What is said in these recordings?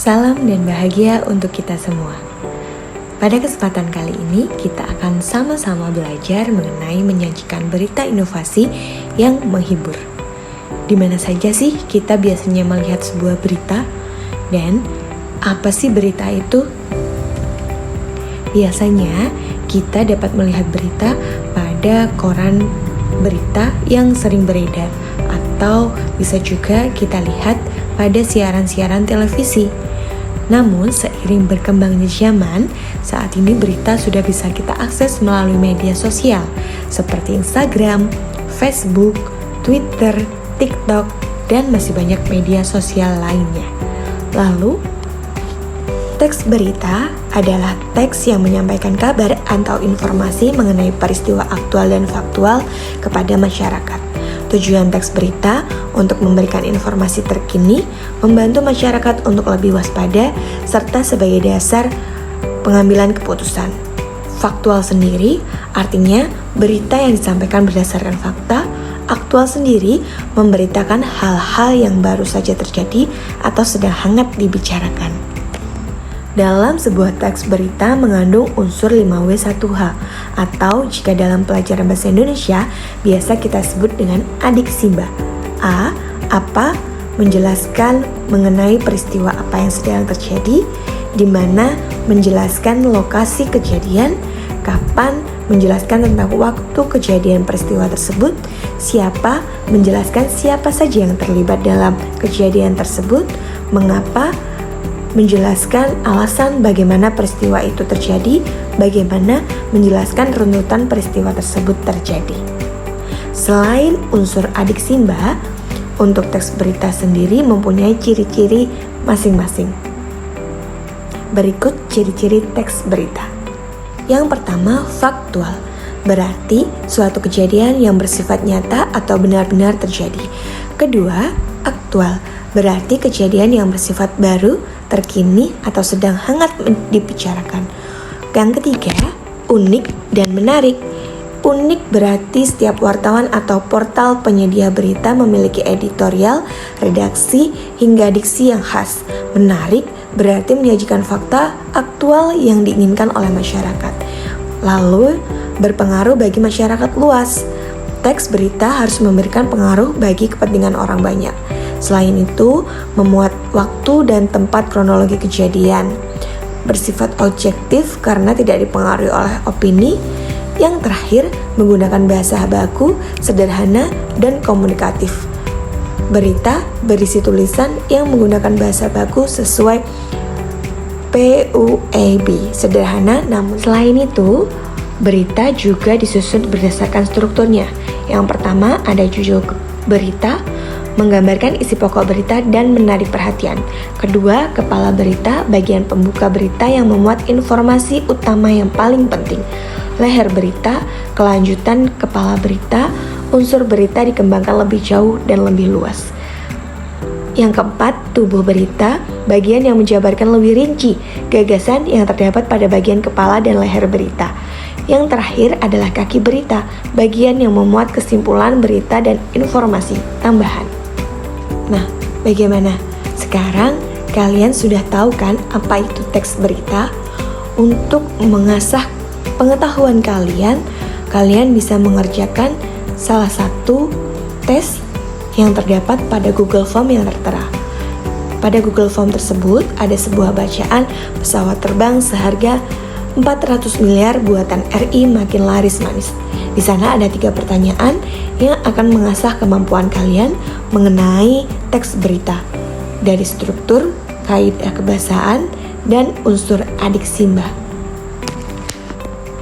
Salam dan bahagia untuk kita semua. Pada kesempatan kali ini, kita akan sama-sama belajar mengenai menyajikan berita inovasi yang menghibur. Di mana saja sih kita biasanya melihat sebuah berita? Dan apa sih berita itu? Biasanya kita dapat melihat berita pada koran berita yang sering beredar, atau bisa juga kita lihat pada siaran-siaran televisi. Namun, seiring berkembangnya zaman, saat ini berita sudah bisa kita akses melalui media sosial seperti Instagram, Facebook, Twitter, TikTok, dan masih banyak media sosial lainnya. Lalu, teks berita adalah teks yang menyampaikan kabar atau informasi mengenai peristiwa aktual dan faktual kepada masyarakat. Tujuan teks berita untuk memberikan informasi terkini, membantu masyarakat untuk lebih waspada, serta sebagai dasar pengambilan keputusan. Faktual sendiri artinya berita yang disampaikan berdasarkan fakta. Aktual sendiri memberitakan hal-hal yang baru saja terjadi atau sedang hangat dibicarakan. Dalam sebuah teks berita mengandung unsur 5W1H, atau jika dalam pelajaran bahasa Indonesia biasa kita sebut dengan adik Simba. A. Apa? Menjelaskan mengenai peristiwa apa yang sedang terjadi, di mana menjelaskan lokasi kejadian, kapan, menjelaskan tentang waktu kejadian peristiwa tersebut, siapa, menjelaskan siapa saja yang terlibat dalam kejadian tersebut, mengapa, menjelaskan alasan bagaimana peristiwa itu terjadi, bagaimana menjelaskan runtutan peristiwa tersebut terjadi. Selain unsur adik Simba, untuk teks berita sendiri mempunyai ciri-ciri masing-masing. Berikut ciri-ciri teks berita. Yang pertama, faktual, berarti suatu kejadian yang bersifat nyata atau benar-benar terjadi. Kedua, aktual, berarti kejadian yang bersifat baru, terkini, atau sedang hangat dibicarakan. Yang ketiga, unik dan menarik. Unik berarti setiap wartawan atau portal penyedia berita memiliki editorial, redaksi, hingga diksi yang khas. Menarik berarti menyajikan fakta aktual yang diinginkan oleh masyarakat. Lalu, berpengaruh bagi masyarakat luas. Teks berita harus memberikan pengaruh bagi kepentingan orang banyak. Selain itu, memuat waktu dan tempat kronologi kejadian. Bersifat objektif karena tidak dipengaruhi oleh opini. Yang terakhir, menggunakan bahasa baku, sederhana, dan komunikatif. Berita berisi tulisan yang menggunakan bahasa baku sesuai PUAB, sederhana namun. Selain itu, berita juga disusun berdasarkan strukturnya. Yang pertama ada judul berita, menggambarkan isi pokok berita dan menarik perhatian. Kedua, kepala berita, bagian pembuka berita yang memuat informasi utama yang paling penting. Leher berita, kelanjutan kepala berita, unsur berita dikembangkan lebih jauh dan lebih luas. Yang keempat, tubuh berita, bagian yang menjabarkan lebih rinci gagasan yang terdapat pada bagian kepala dan leher berita. Yang terakhir adalah kaki berita, bagian yang memuat kesimpulan berita dan informasi tambahan. Nah, bagaimana? Sekarang kalian sudah tahu kan apa itu teks berita? Untuk mengasah pengetahuan kalian, kalian bisa mengerjakan salah satu tes yang terdapat pada Google Form yang tertera. Pada Google Form tersebut ada sebuah bacaan pesawat terbang seharga 400 miliar buatan RI makin laris manis. Di sana ada 3 pertanyaan yang akan mengasah kemampuan kalian mengenai teks berita dari struktur, kaidah kebahasaan, dan unsur adik Simba.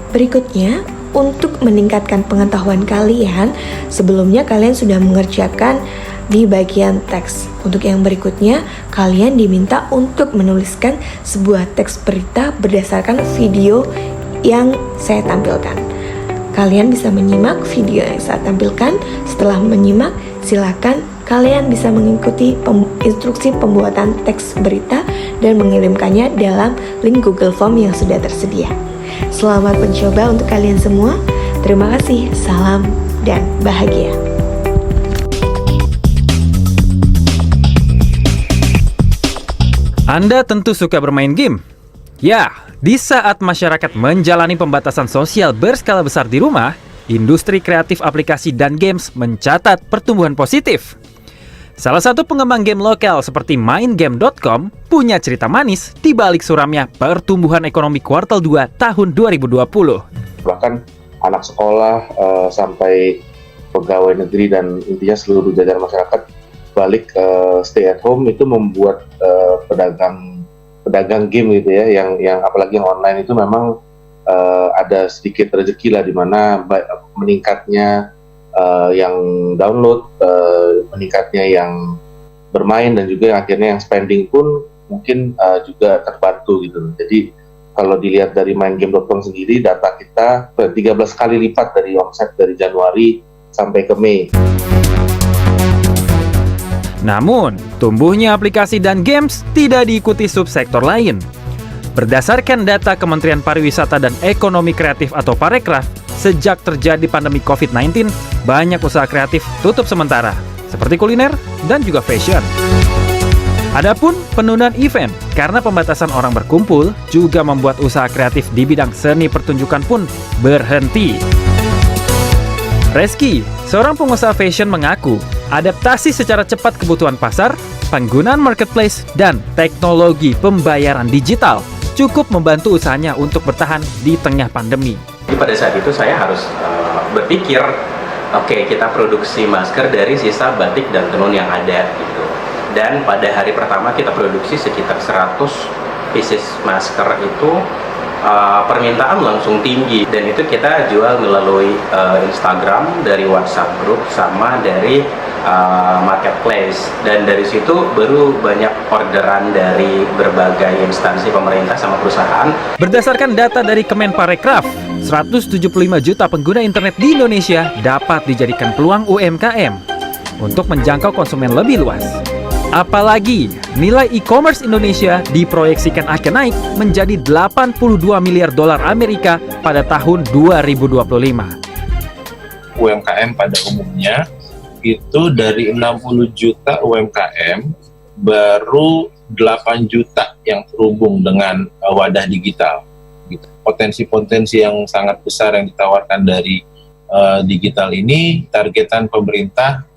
Berikutnya, untuk meningkatkan pengetahuan kalian, sebelumnya kalian sudah mengerjakan di bagian teks. Untuk yang berikutnya, kalian diminta untuk menuliskan sebuah teks berita berdasarkan video yang saya tampilkan. Kalian bisa menyimak video yang saya tampilkan. Setelah menyimak, silakan kalian bisa mengikuti instruksi pembuatan teks berita dan mengirimkannya dalam link Google Form yang sudah tersedia. Selamat mencoba untuk kalian semua. Terima kasih, salam dan bahagia. Anda tentu suka bermain game. Ya, di saat masyarakat menjalani pembatasan sosial berskala besar di rumah, industri kreatif aplikasi dan games mencatat pertumbuhan positif. Salah satu pengembang game lokal seperti MainGame.com punya cerita manis di balik suramnya pertumbuhan ekonomi kuartal 2 tahun 2020. Bahkan anak sekolah sampai pegawai negeri dan intinya seluruh jajaran masyarakat balik stay at home itu membuat pedagang game gitu ya, yang apalagi yang online itu memang ada sedikit rezeki lah, di mana meningkatnya yang download, meningkatnya yang bermain, dan juga akhirnya yang spending pun mungkin juga terbantu gitu. Jadi kalau dilihat dari MainGame.com sendiri, data kita 13 kali lipat dari omset dari Januari sampai ke Mei. Namun, tumbuhnya aplikasi dan games tidak diikuti subsektor lain. Berdasarkan data Kementerian Pariwisata dan Ekonomi Kreatif atau Parekraf, sejak terjadi pandemi COVID-19, banyak usaha kreatif tutup sementara, seperti kuliner dan juga fashion. Adapun penundaan event karena pembatasan orang berkumpul juga membuat usaha kreatif di bidang seni pertunjukan pun berhenti. Reski, seorang pengusaha fashion, mengaku adaptasi secara cepat kebutuhan pasar, penggunaan marketplace, dan teknologi pembayaran digital cukup membantu usahanya untuk bertahan di tengah pandemi. Jadi pada saat itu saya harus berpikir, oke, kita produksi masker dari sisa batik dan tenun yang ada gitu. Dan pada hari pertama kita produksi sekitar 100 pieces masker itu, permintaan langsung tinggi, dan itu kita jual melalui Instagram, dari WhatsApp group, sama dari marketplace. Dan dari situ baru banyak orderan dari berbagai instansi pemerintah sama perusahaan. Berdasarkan data dari Kemenparekraf, 175 juta pengguna internet di Indonesia dapat dijadikan peluang UMKM untuk menjangkau konsumen lebih luas. Apalagi nilai e-commerce Indonesia diproyeksikan akan naik menjadi 82 miliar dolar Amerika pada tahun 2025. UMKM pada umumnya itu dari 60 juta UMKM, baru 8 juta yang terhubung dengan wadah digital. Potensi-potensi yang sangat besar yang ditawarkan dari digital ini, targetan pemerintah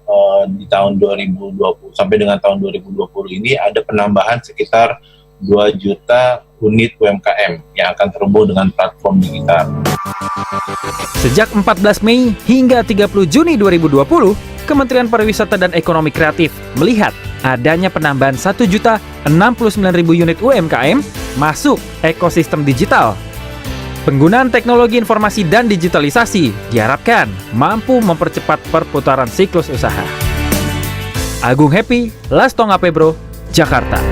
di tahun 2020 sampai dengan tahun 2020 ini ada penambahan sekitar 2 juta unit UMKM yang akan terhubung dengan platform digital. Sejak 14 Mei hingga 30 Juni 2020, Kementerian Pariwisata dan Ekonomi Kreatif melihat adanya penambahan 1.069.000 unit UMKM masuk ekosistem digital. Penggunaan teknologi informasi dan digitalisasi diharapkan mampu mempercepat perputaran siklus usaha. Agung Happy, Las Tonga Pebro, Jakarta.